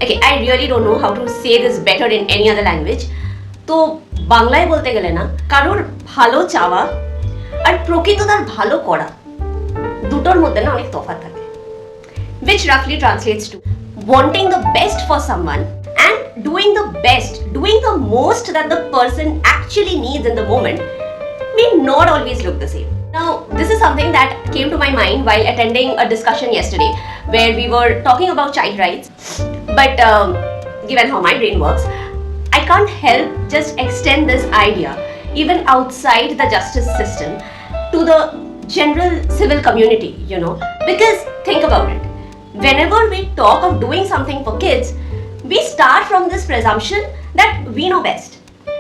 Okay, I really don't know how to say this better in any other language. তো বাংলায় বলতে গেলে না, কারোর ভালো চাওয়া আর প্রকৃত তার ভালো করা দুটোর মধ্যে না অনেক তফাৎ থাকে, which roughly translates to wanting the best for someone and doing the best, doing the most that the person actually needs in the moment may not always look the same. Now, this is something that came to my mind while attending a discussion yesterday where we were talking about child rights. But given how my brain works, I can't help just extend this idea even outside the justice system to the general civil community, Because think about it. Whenever we talk of doing something for kids, we start from this presumption that we know best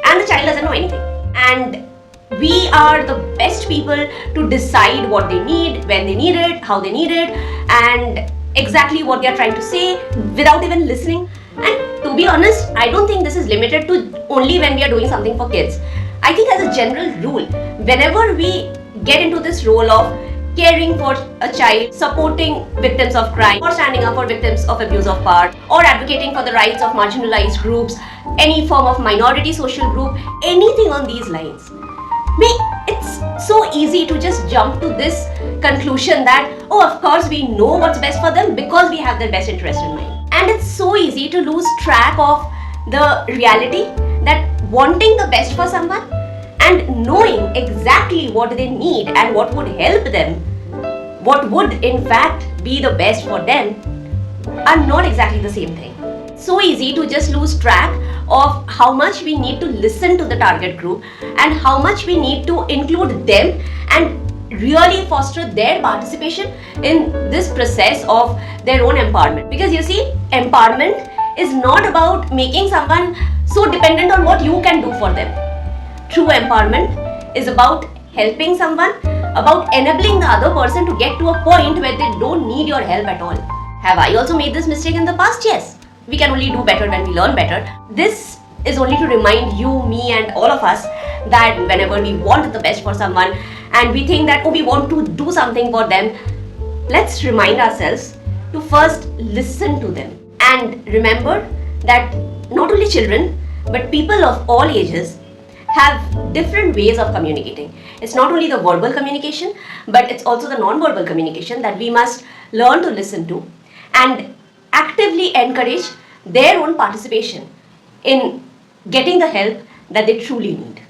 and the child doesn't know anything. And we are the best people to decide what they need, when they need it, how they need it, and exactly what they are trying to say without even listening. And to be honest, I don't think this is limited to only when we are doing something for kids. I think as a general rule, whenever we get into this role of caring for a child, supporting victims of crime, or standing up for victims of abuse of power, or advocating for the rights of marginalized groups, any form of minority social group, anything on these lines, it's so easy to just jump to this conclusion that, oh, of course we know what's best for them because we have their best interest in mind. And it's so easy to lose track of the reality that wanting the best for someone and knowing exactly what they need and what would help them, what would in fact be the best for them, are not exactly the same thing. So easy to just lose track of how much we need to listen to the target group and how much we need to include them and really foster their participation in this process of their own empowerment. Because you see, empowerment is not about making someone so dependent on what you can do for them. True empowerment is about helping someone, about enabling the other person to get to a point where they don't need your help at all. Have I also made this mistake in the past? Yes. We can only do better when we learn better. This is only to remind you, me, and all of us that whenever we want the best for someone and we think that, oh, we want to do something for them, let's remind ourselves to first listen to them. And remember that not only children, but people of all ages have different ways of communicating. It's not only the verbal communication, but it's also the non-verbal communication that we must learn to listen to and actively encourage their own participation in getting the help that they truly need.